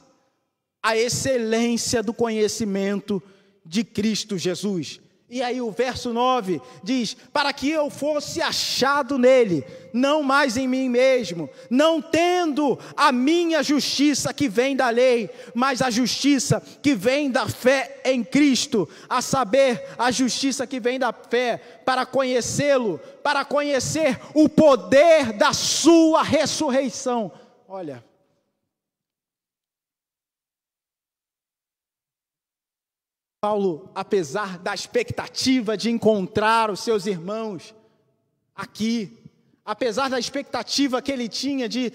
a excelência do conhecimento de Cristo Jesus. E aí o verso 9 diz: para que eu fosse achado nele, não mais em mim mesmo, não tendo a minha justiça que vem da lei, mas a justiça que vem da fé em Cristo, a saber, a justiça que vem da fé, para conhecê-lo, para conhecer o poder da sua ressurreição. Olha, Paulo, apesar da expectativa de encontrar os seus irmãos aqui, apesar da expectativa que ele tinha de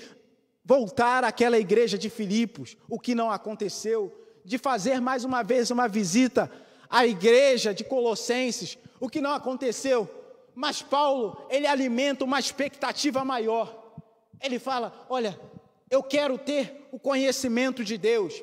voltar àquela igreja de Filipos, o que não aconteceu, de fazer mais uma vez uma visita à igreja de Colossenses, o que não aconteceu, mas Paulo, ele alimenta uma expectativa maior. Ele fala: olha, eu quero ter o conhecimento de Deus,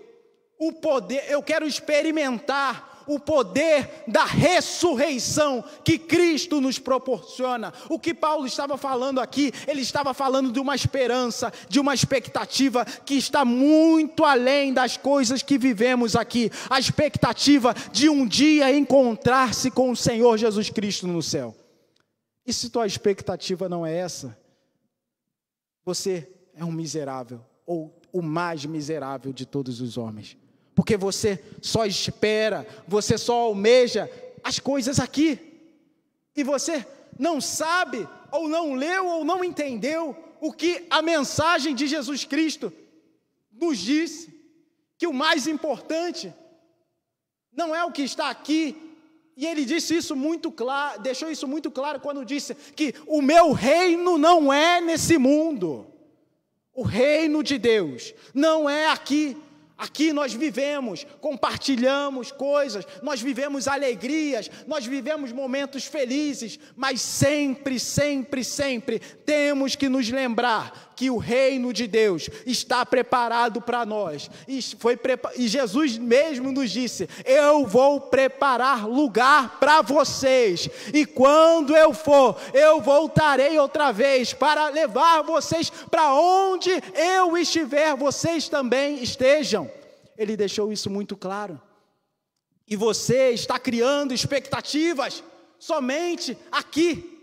o poder, eu quero experimentar o poder da ressurreição que Cristo nos proporciona. O que Paulo estava falando aqui, ele estava falando de uma esperança, de uma expectativa que está muito além das coisas que vivemos aqui. A expectativa de um dia encontrar-se com o Senhor Jesus Cristo no céu. E se tua expectativa não é essa, você é um miserável, ou o mais miserável de todos os homens. Porque você só espera, você só almeja as coisas aqui. E você não sabe, ou não leu, ou não entendeu o que a mensagem de Jesus Cristo nos disse. Que o mais importante não é o que está aqui. E ele disse isso muito claro, deixou isso muito claro quando disse que o meu reino não é nesse mundo. O reino de Deus não é aqui. Aqui nós vivemos, compartilhamos coisas, nós vivemos alegrias, nós vivemos momentos felizes, mas sempre, sempre, sempre temos que nos lembrar que o reino de Deus está preparado para nós. E Jesus mesmo nos disse: eu vou preparar lugar para vocês, e quando eu for, eu voltarei outra vez para levar vocês para onde eu estiver, vocês também estejam. Ele deixou isso muito claro. E você está criando expectativas somente aqui.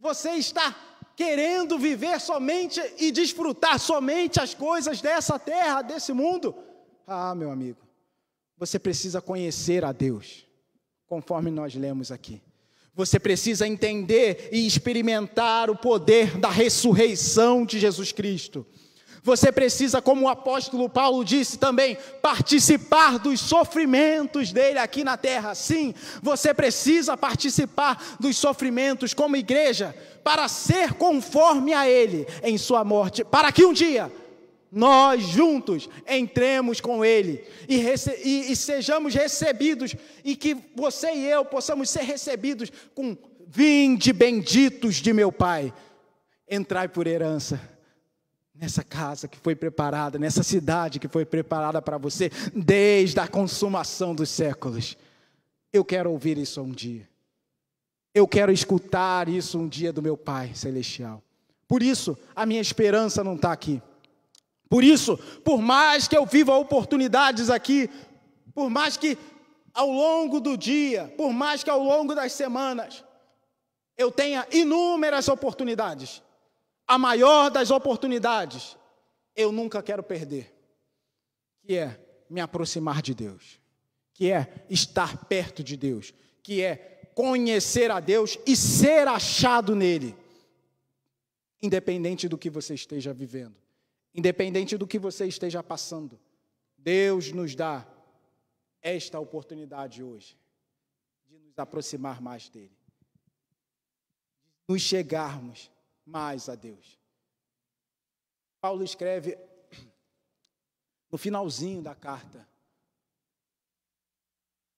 Você está querendo viver somente e desfrutar somente as coisas dessa terra, desse mundo. Ah, meu amigo, você precisa conhecer a Deus, conforme nós lemos aqui. Você precisa entender e experimentar o poder da ressurreição de Jesus Cristo. Você precisa, como o apóstolo Paulo disse também, participar dos sofrimentos dele aqui na terra. Sim, você precisa participar dos sofrimentos como igreja, para ser conforme a ele em sua morte, para que um dia nós juntos entremos com ele e sejamos recebidos, e que você e eu possamos ser recebidos com: vinde benditos de meu Pai, entrai por herança nessa casa que foi preparada, nessa cidade que foi preparada para você desde a consumação dos séculos. Eu quero ouvir isso um dia. Eu quero escutar isso um dia do meu Pai Celestial. Por isso, a minha esperança não está aqui. Por isso, por mais que eu viva oportunidades aqui, por mais que ao longo do dia, por mais que ao longo das semanas, eu tenha inúmeras oportunidades, a maior das oportunidades, eu nunca quero perder, que é me aproximar de Deus, que é estar perto de Deus, que é conhecer a Deus e ser achado nele, independente do que você esteja vivendo, independente do que você esteja passando. Deus nos dá esta oportunidade hoje, de nos aproximar mais dele, de nos chegarmos mais a Deus. Paulo escreve no finalzinho da carta,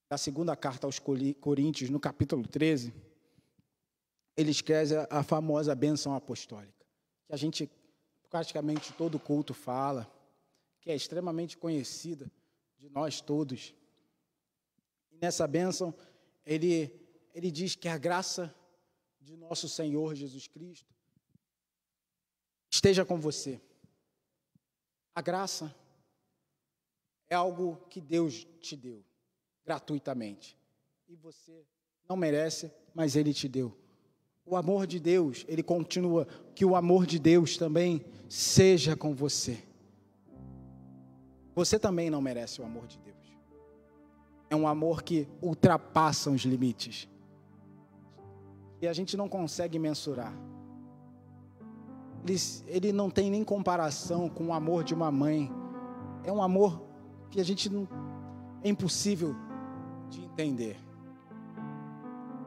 da segunda carta aos Coríntios, no capítulo 13, ele escreve a famosa bênção apostólica, que a gente praticamente todo culto fala, que é extremamente conhecida de nós todos. E nessa bênção, ele diz que a graça de nosso Senhor Jesus Cristo esteja com você. A graça é algo que Deus te deu gratuitamente. E você não merece, mas Ele te deu. O amor de Deus, Ele continua, que o amor de Deus também seja com você. Você também não merece o amor de Deus. É um amor que ultrapassa os limites. E a gente não consegue mensurar. Ele não tem nem comparação com o amor de uma mãe. É um amor que a gente não... é impossível de entender.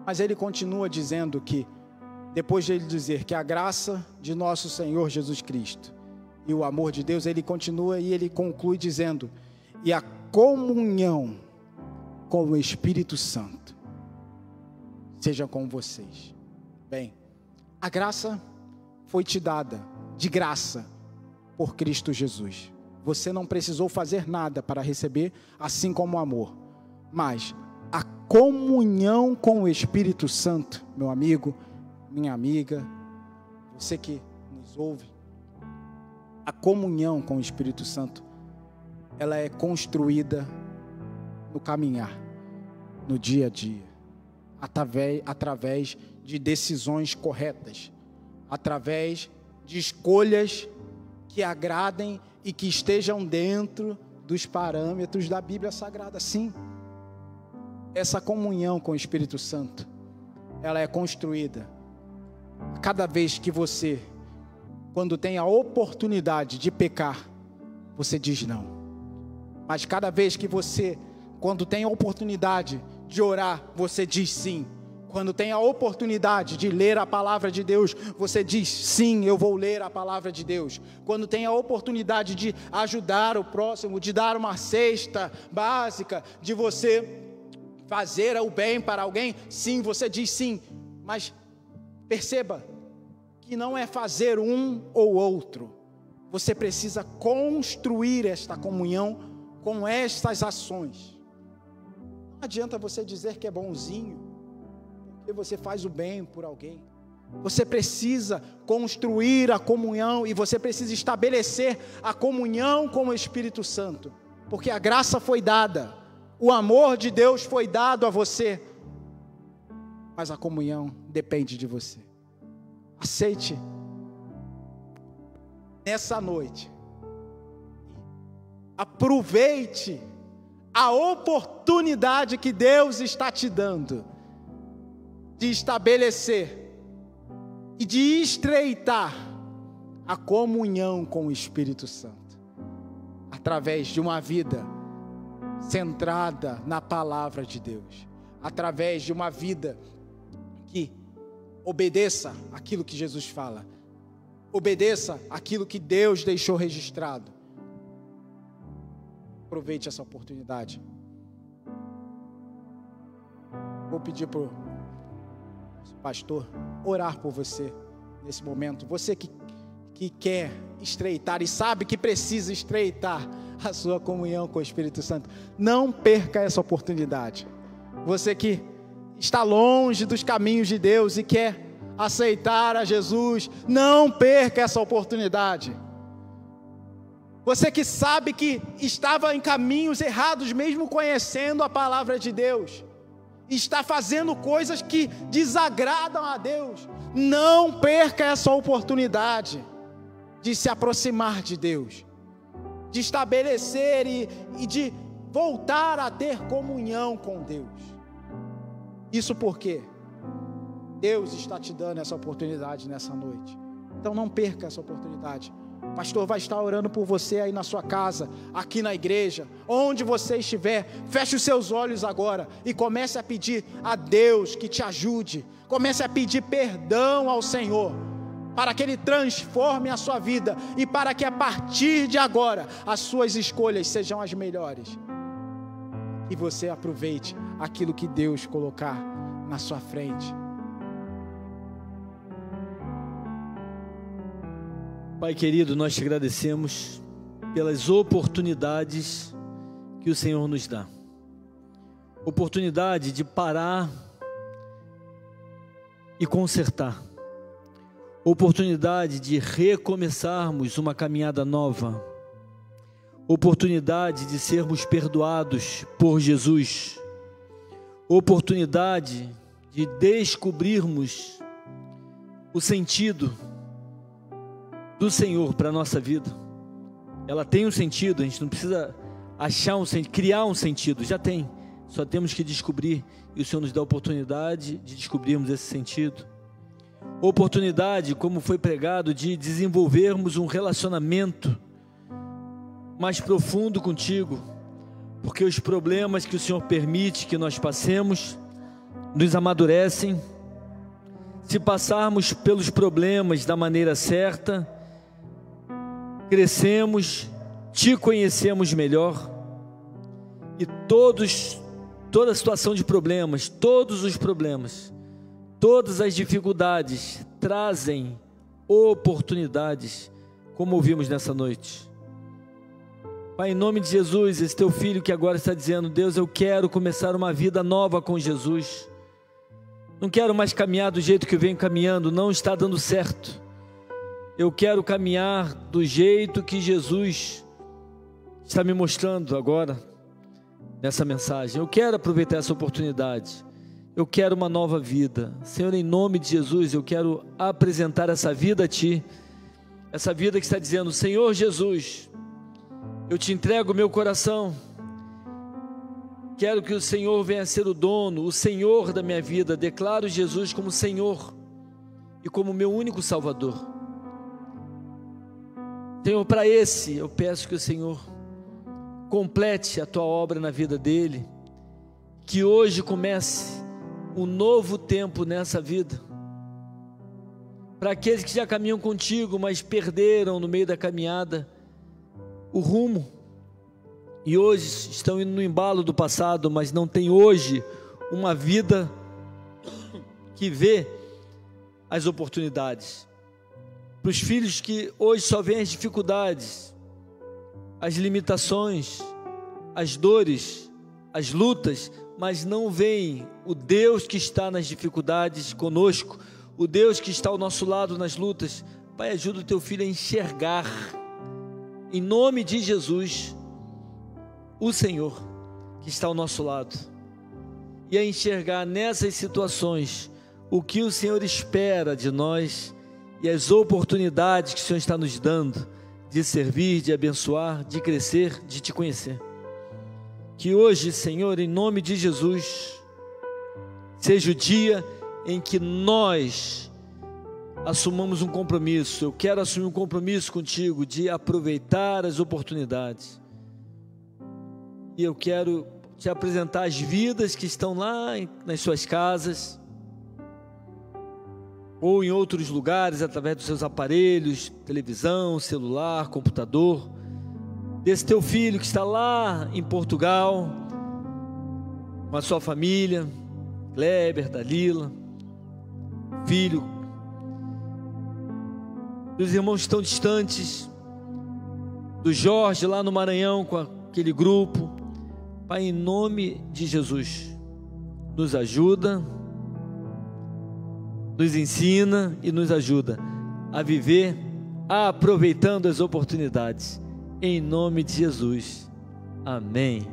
Mas ele continua dizendo que, depois de ele dizer que a graça de nosso Senhor Jesus Cristo e o amor de Deus, ele continua e ele conclui dizendo, e a comunhão com o Espírito Santo seja com vocês. Bem, a graça foi te dada de graça por Cristo Jesus. Você não precisou fazer nada para receber, assim como o amor. Mas a comunhão com o Espírito Santo, meu amigo, minha amiga, você que nos ouve, a comunhão com o Espírito Santo, ela é construída no caminhar, no dia a dia, através de decisões corretas, através de escolhas que agradem e que estejam dentro dos parâmetros da Bíblia Sagrada. Sim, essa comunhão com o Espírito Santo, ela é construída cada vez que você, quando tem a oportunidade de pecar, você diz não. Mas cada vez que você, quando tem a oportunidade de orar, você diz sim. Quando tem a oportunidade de ler a palavra de Deus, você diz sim, eu vou ler a palavra de Deus. Quando tem a oportunidade de ajudar o próximo, de dar uma cesta básica, de você fazer o bem para alguém, sim, você diz sim. Mas perceba que não é fazer um ou outro. Você precisa construir esta comunhão com estas ações. Não adianta você dizer que é bonzinho, porque você faz o bem por alguém. Você precisa construir a comunhão e você precisa estabelecer a comunhão com o Espírito Santo, porque a graça foi dada, o amor de Deus foi dado a você, mas a comunhão depende de você. Aceite nessa noite, aproveite a oportunidade que Deus está te dando de estabelecer e de estreitar a comunhão com o Espírito Santo, através de uma vida centrada na palavra de Deus, através de uma vida que obedeça aquilo que Jesus fala, obedeça aquilo que Deus deixou registrado. Aproveite essa oportunidade. Vou pedir para o pastor orar por você nesse momento. Você que quer estreitar e sabe que precisa estreitar a sua comunhão com o Espírito Santo, não perca essa oportunidade. Você que está longe dos caminhos de Deus e quer aceitar a Jesus, não perca essa oportunidade. Você que sabe que estava em caminhos errados, mesmo conhecendo a palavra de Deus, está fazendo coisas que desagradam a Deus, não perca essa oportunidade de se aproximar de Deus, de estabelecer e de voltar a ter comunhão com Deus. Isso porque Deus está te dando essa oportunidade nessa noite. Então não perca essa oportunidade. O pastor vai estar orando por você aí na sua casa, aqui na igreja, onde você estiver. Feche os seus olhos agora e comece a pedir a Deus que te ajude. Comece a pedir perdão ao Senhor, para que Ele transforme a sua vida e para que a partir de agora as suas escolhas sejam as melhores. E você aproveite aquilo que Deus colocar na sua frente. Pai querido, nós te agradecemos pelas oportunidades que o Senhor nos dá. Oportunidade de parar e consertar. Oportunidade de recomeçarmos uma caminhada nova. Oportunidade de sermos perdoados por Jesus. Oportunidade de descobrirmos o sentido do Senhor para a nossa vida. Ela tem um sentido, a gente não precisa achar um sentido, criar um sentido, já tem. Só temos que descobrir, e o Senhor nos dá a oportunidade de descobrirmos esse sentido. Oportunidade, como foi pregado, de desenvolvermos um relacionamento mais profundo contigo, porque os problemas que o Senhor permite que nós passemos, nos amadurecem. Se passarmos pelos problemas da maneira certa, crescemos, te conhecemos melhor, e toda situação de problemas, todos os problemas, todas as dificuldades trazem oportunidades, como ouvimos nessa noite. Pai, em nome de Jesus, esse teu filho que agora está dizendo: Deus, eu quero começar uma vida nova com Jesus, não quero mais caminhar do jeito que eu venho caminhando, não está dando certo. Eu quero caminhar do jeito que Jesus está me mostrando agora, nessa mensagem. Eu quero aproveitar essa oportunidade. Eu quero uma nova vida. Senhor, em nome de Jesus, eu quero apresentar essa vida a Ti. Essa vida que está dizendo: Senhor Jesus, eu te entrego o meu coração. Quero que o Senhor venha a ser o dono, o Senhor da minha vida. Declaro Jesus como Senhor e como meu único Salvador. Senhor, para esse eu peço que o Senhor complete a Tua obra na vida dele, que hoje comece um novo tempo nessa vida. Para aqueles que já caminham contigo, mas perderam no meio da caminhada o rumo, e hoje estão indo no embalo do passado, mas não tem hoje uma vida que vê as oportunidades. Para os filhos que hoje só veem as dificuldades, as limitações, as dores, as lutas, mas não veem o Deus que está nas dificuldades conosco, o Deus que está ao nosso lado nas lutas. Pai, ajuda o teu filho a enxergar, em nome de Jesus, o Senhor que está ao nosso lado, e a enxergar nessas situações o que o Senhor espera de nós e as oportunidades que o Senhor está nos dando de servir, de abençoar, de crescer, de te conhecer. Que hoje, Senhor, em nome de Jesus, seja o dia em que nós assumamos um compromisso. Eu quero assumir um compromisso contigo de aproveitar as oportunidades. E eu quero te apresentar as vidas que estão lá nas suas casas, ou em outros lugares, através dos seus aparelhos, televisão, celular, computador, desse teu filho que está lá em Portugal, com a sua família, Kleber, Dalila, filho, dos irmãos que estão distantes, do Jorge lá no Maranhão, com aquele grupo. Pai, em nome de Jesus, nos ajuda, nos ensina e nos ajuda a viver aproveitando as oportunidades, em nome de Jesus, amém.